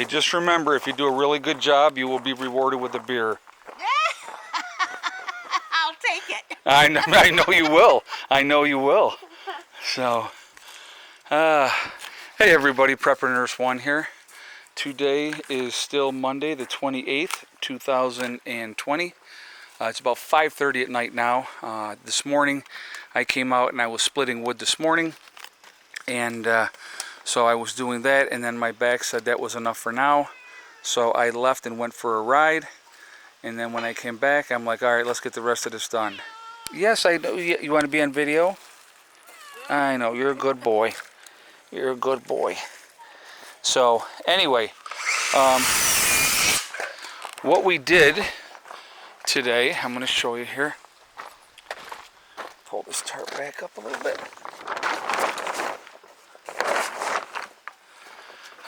Okay, just remember, if you do a really good job, you will be rewarded with a beer. I'll take it. I know you will. I know you will. So, hey everybody, Prepper Nurse 1 here. Today is still Monday, the 28th, 2020. It's about 5:30 at night now. This morning, I came out and I was splitting wood this morning, and so I was doing that, and then my back said that was enough for now. So I left and went for a ride, and then when I came back, I'm like, all right, let's get the rest of this done. Yes, I know. You want to be on video? I know, you're a good boy. You're a good boy. So anyway, what we did today, I'm going to show you here. Pull this tarp back up a little bit.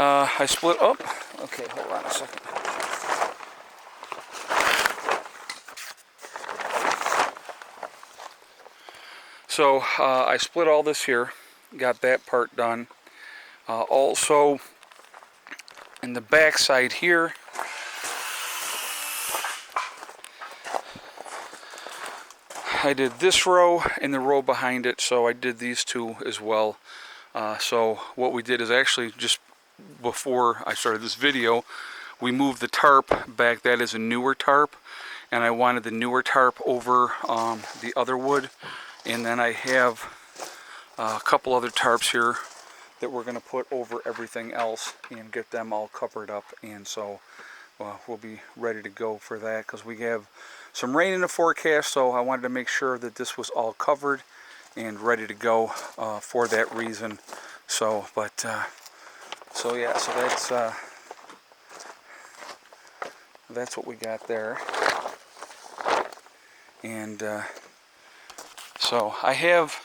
I split up. Okay, hold on a second. So I split all this here, got that part done. Also, in the back side here, I did this row and the row behind it, so I did these two as well. So what we did is actually just before I started this video, we moved the tarp back. That is a newer tarp, and I wanted the newer tarp over the other wood. And then I have a couple other tarps here that we're going to put over everything else and get them all covered up. And so we'll be ready to go for that, because we have some rain in the forecast, so I wanted to make sure that this was all covered and ready to go for that reason. So, so yeah, so that's what we got there. And so I have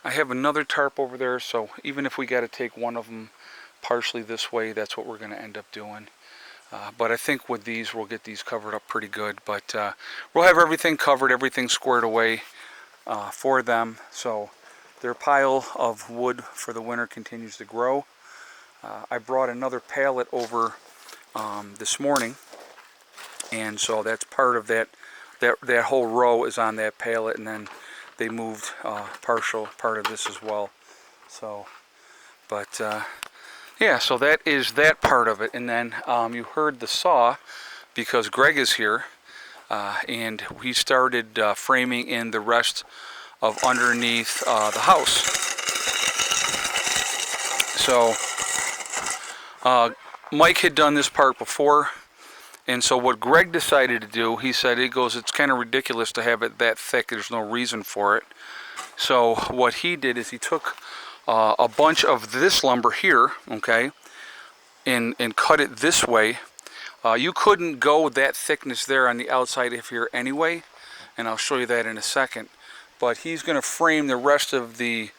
another tarp over there, so even if we got to take one of them partially this way, that's what we're going to end up doing. But I think with these, we'll get these covered up pretty good. But we'll have everything covered, everything squared away for them. So their pile of wood for the winter continues to grow. I brought another pallet over this morning, and so that's part of that whole row is on that pallet, and then they moved partial part of this as well. So, but yeah, so that is that part of it. And then you heard the saw, because Greg is here, and we started framing in the rest of underneath the house. So Mike had done this part before, and so what Greg decided to do, he goes, it's kind of ridiculous to have it that thick. There's no reason for it. So what he did is he took a bunch of this lumber here, okay, and cut it this way. You couldn't go that thickness there on the outside of here anyway, and I'll show you that in a second. But he's going to frame the rest of the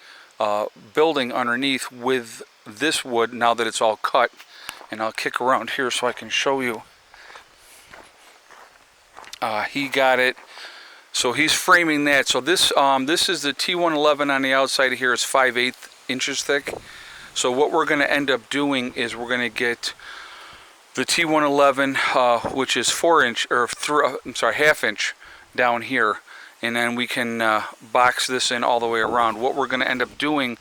building underneath with this wood now that it's all cut. And I'll kick around here so I can show you. He got it. So he's framing that. So this is the T111 on the outside of here. It's 5/8 inches thick. So what we're going to end up doing is we're going to get the T111, which is 4 inch or half inch down here, and then we can box this in all the way around. What we're going to end up doing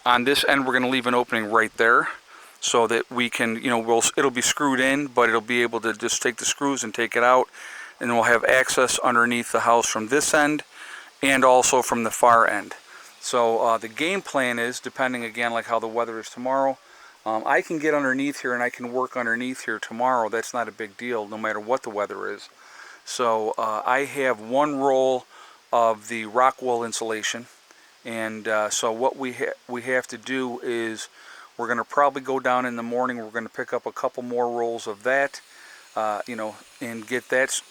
on this end, we're going to leave an opening right there, so that we can, it'll be screwed in, but it'll be able to just take the screws and take it out, and we'll have access underneath the house from this end and also from the far end. So the game plan is, depending again like how the weather is tomorrow, I can get underneath here and I can work underneath here tomorrow. That's not a big deal, no matter what the weather is. So I have one roll of the rock wool insulation, and so what we have to do is we're going to probably go down in the morning. We're going to pick up a couple more rolls of that, and get that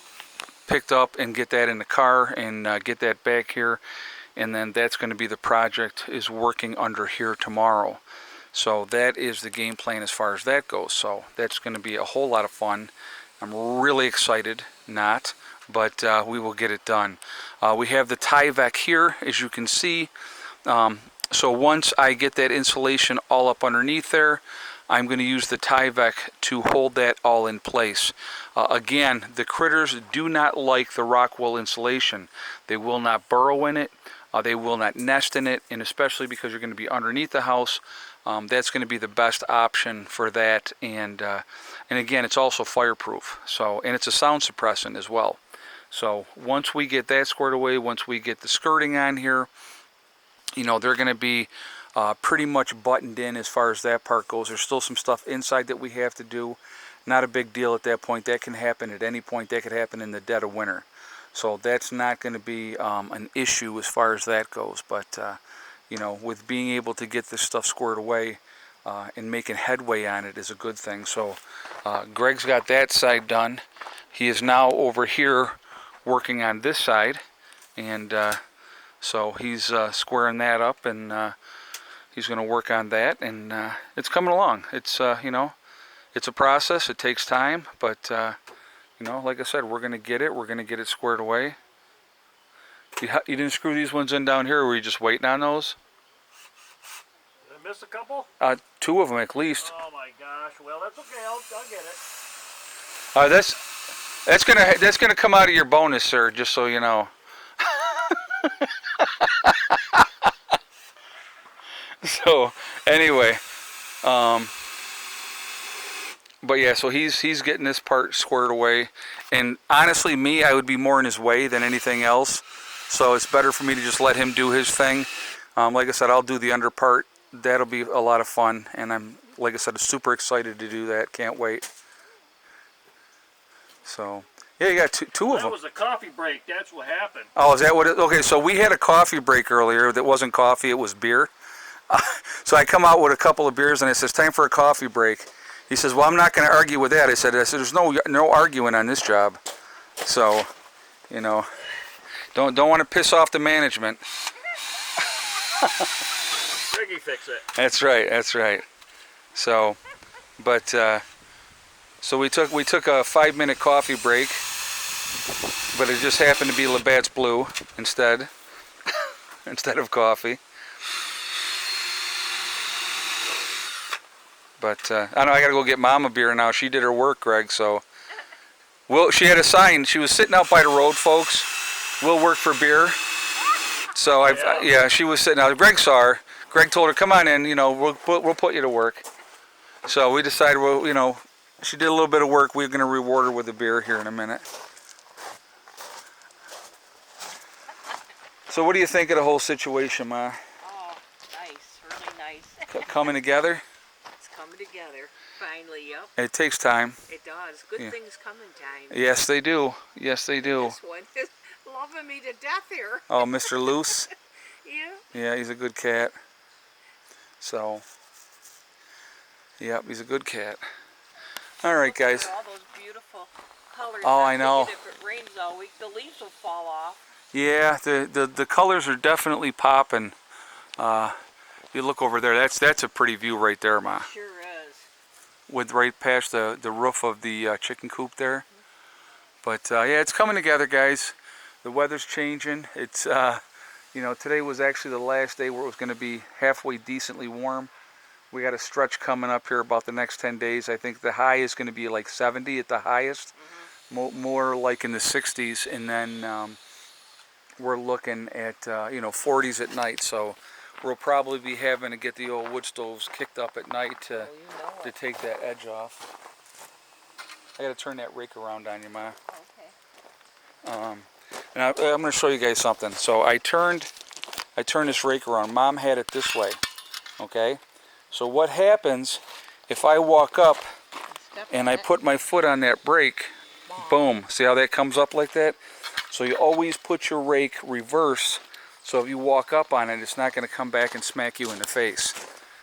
picked up and get that in the car and get that back here. And then that's going to be the project, is working under here tomorrow. So that is the game plan as far as that goes. So that's going to be a whole lot of fun. I'm really excited, but we will get it done. We have the Tyvek here, as you can see. So once I get that insulation all up underneath there, I'm going to use the Tyvek to hold that all in place. Again, the critters do not like the rock wool insulation. They will not burrow in it. They will not nest in it, and especially because you're going to be underneath the house, that's going to be the best option for that. And again, it's also fireproof. So, and it's a sound suppressant as well. So once we get that squared away, once we get the skirting on here, you know, they're going to be pretty much buttoned in as far as that part goes. There's still some stuff inside that we have to do. Not a big deal at that point. That can happen at any point. That could happen in the dead of winter. So that's not going to be an issue as far as that goes. But, you know, with being able to get this stuff squared away and making headway on it is a good thing. So Greg's got that side done. He is now over here working on this side. And so he's squaring that up, and he's going to work on that. And it's coming along. It's, you know, it's a process. It takes time. But, you know, like I said, we're going to get it. We're going to get it squared away. You didn't screw these ones in down here, or were you just waiting on those? Did I miss a couple? 2 of them at least. Oh my gosh. Well, that's okay. I'll get it. That's gonna come out of your bonus, sir. Just so you know. So anyway, but yeah, so he's getting this part squared away, and honestly, I would be more in his way than anything else. So it's better for me to just let him do his thing. Like I said, I'll do the under part. That'll be a lot of fun, and I'm, like I said, super excited to do that. Can't wait. So yeah, you got two of them. That was a coffee break. That's what happened. Oh, is that what it? Okay, so we had a coffee break earlier. That wasn't coffee. It was beer. So I come out with a couple of beers, and it says time for a coffee break. He says, "Well, I'm not going to argue with that." I said, "There's no arguing on this job." So, you know, don't want to piss off the management. Ricky fix it. That's right. That's right. So, but so we took a 5-minute coffee break, but it just happened to be Labatt's Blue instead of coffee. But I know I gotta go get Mom a beer now. She did her work, Greg. So, she had a sign. She was sitting out by the road, folks. We'll work for beer. So yeah, she was sitting out. Greg saw her. Greg told her, "Come on in. You know, we'll put you to work." So we decided, well, you know, she did a little bit of work. We're gonna reward her with a beer here in a minute. So what do you think of the whole situation, Ma? Oh, nice, really nice. Coming together? It's coming together, finally, yep. It takes time. It does. Good things come in time. Yes, they do. Yes, they do. This one is loving me to death here. Oh, Mr. Loose? Yeah. Yeah, he's a good cat. So, yep, he's a good cat. All right, guys. All those beautiful colors. Oh, I know. If it rains all week, the leaves will fall off. Yeah, the colors are definitely popping. You look over there. That's a pretty view right there, Ma. Sure is. With right past the roof of the chicken coop there. But yeah, it's coming together, guys. The weather's changing. It's you know, today was actually the last day where it was going to be halfway decently warm. We got a stretch coming up here about the next 10 days. I think the high is going to be like 70 at the highest, more like in the 60s, and then we're looking at you know, 40s at night. So we'll probably be having to get the old wood stoves kicked up at night to take that edge off. I got to turn that rake around on you, Ma. Okay. And I'm going to show you guys something. So I turned this rake around. Mom had it this way. Okay. So what happens if I walk up and I put my foot on that brake? Boom. See how that comes up like that? So you always put your rake reverse. So if you walk up on it, it's not going to come back and smack you in the face.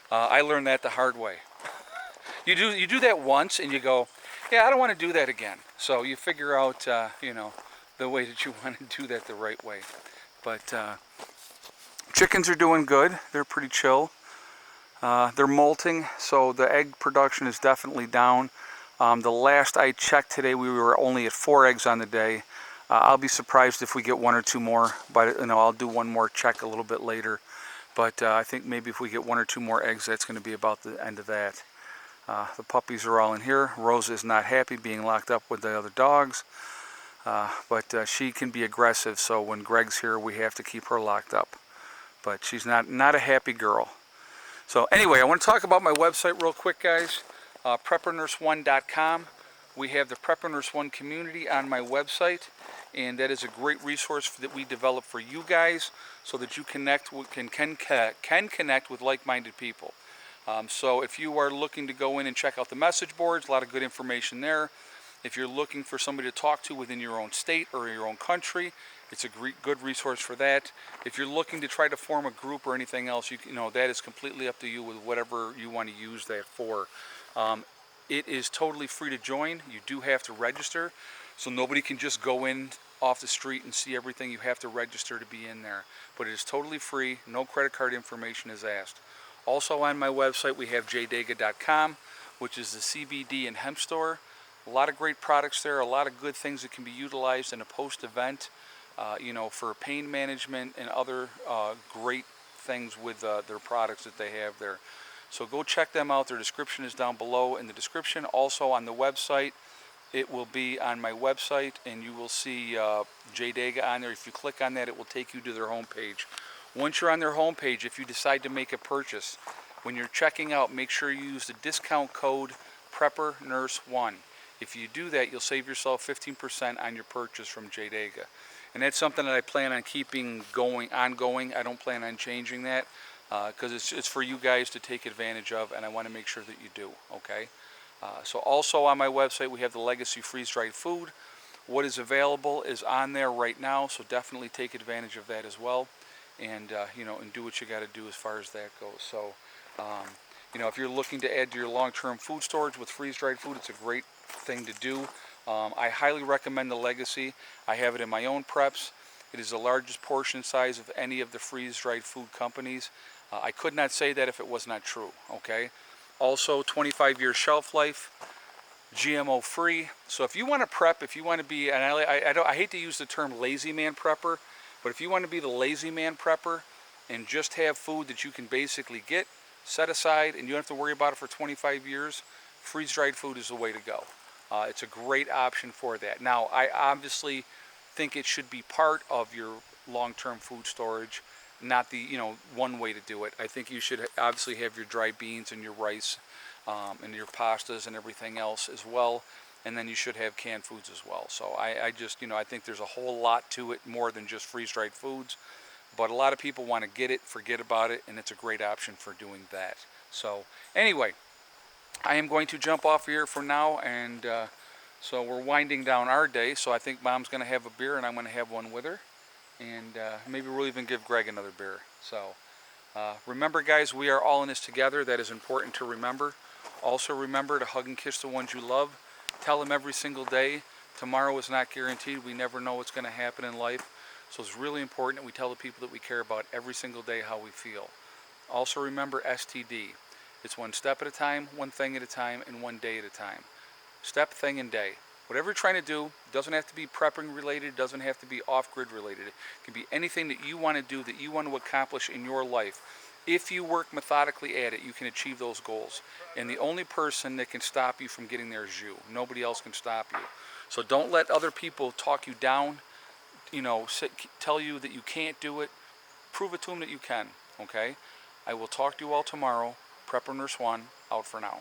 I learned that the hard way. You do that once and you go, yeah, I don't want to do that again. So you figure out, you know, the way that you want to do that the right way. But chickens are doing good. They're pretty chill. They're molting, so the egg production is definitely down. The last I checked today, we were only at 4 eggs on the day. I'll be surprised if we get 1 or 2 more, but you know, I'll do one more check a little bit later. But I think maybe if we get 1 or 2 more eggs, that's going to be about the end of that. The puppies are all in here. Rosa is not happy being locked up with the other dogs, but she can be aggressive, so when Greg's here we have to keep her locked up. But she's not a happy girl. So anyway, I want to talk about my website real quick, guys. PrepperNurse1.com. We have the Prepper Nurse 1 community on my website, and that is a great resource that we develop for you guys so that you can connect with like-minded people. So if you are looking to go in and check out the message boards, a lot of good information there. If you're looking for somebody to talk to within your own state or your own country, it's a good resource for that. If you're looking to try to form a group or anything else, you know, that is completely up to you with whatever you want to use that for. It is totally free to join. You do have to register, so nobody can just go in off the street and see everything. You have to register to be in there. But it is totally free. No credit card information is asked. Also on my website we have jdega.com, which is the CBD and hemp store. A lot of great products there, a lot of good things that can be utilized in a post-event, you know, for pain management and other great things with their products that they have there. So go check them out. Their description is down below in the description. Also on the website, it will be on my website, and you will see JDega on there. If you click on that, it will take you to their homepage. Once you're on their homepage, if you decide to make a purchase, when you're checking out, make sure you use the discount code PrepperNurse1. If you do that, you'll save yourself 15% on your purchase from JDega. And that's something that I plan on keeping ongoing. I don't plan on changing that because it's for you guys to take advantage of, and I want to make sure that you do, okay? So also on my website, we have the Legacy freeze-dried food. What is available is on there right now, so definitely take advantage of that as well. And, you know, and do what you got to do as far as that goes. So, you know, if you're looking to add to your long-term food storage with freeze-dried food, it's a great thing to do. I highly recommend the Legacy. I have it in my own preps. It is the largest portion size of any of the freeze-dried food companies. I could not say that if it was not true, okay? Also, 25-year shelf life, GMO free. So if you want to prep, if you want to be, and I hate to use the term lazy man prepper, but if you want to be the lazy man prepper and just have food that you can basically get, set aside, and you don't have to worry about it for 25 years, freeze-dried food is the way to go. It's a great option for that. Now, I obviously think it should be part of your long-term food storage, not the, you know, one way to do it. I think you should obviously have your dry beans and your rice and your pastas and everything else as well, and then you should have canned foods as well. So I just, you know, I think there's a whole lot to it more than just freeze-dried foods, but a lot of people want to get it, forget about it, and it's a great option for doing that. So anyway, I am going to jump off here for now, and so we're winding down our day, so I think Mom's going to have a beer, and I'm going to have one with her, and maybe we'll even give Greg another beer. So remember, guys, we are all in this together. That is important to remember. Also remember to hug and kiss the ones you love. Tell them every single day. Tomorrow is not guaranteed. We never know what's going to happen in life. So it's really important that we tell the people that we care about every single day how we feel. Also remember STD. It's one step at a time, one thing at a time, and one day at a time. Step, thing, and day. Whatever you're trying to do, doesn't have to be prepping related, doesn't have to be off-grid related. It can be anything that you want to do, that you want to accomplish in your life. If you work methodically at it, you can achieve those goals. And the only person that can stop you from getting there is you. Nobody else can stop you. So don't let other people talk you down, you know, tell you that you can't do it. Prove it to them that you can, okay? I will talk to you all tomorrow. Prepper Nurse 1, out for now.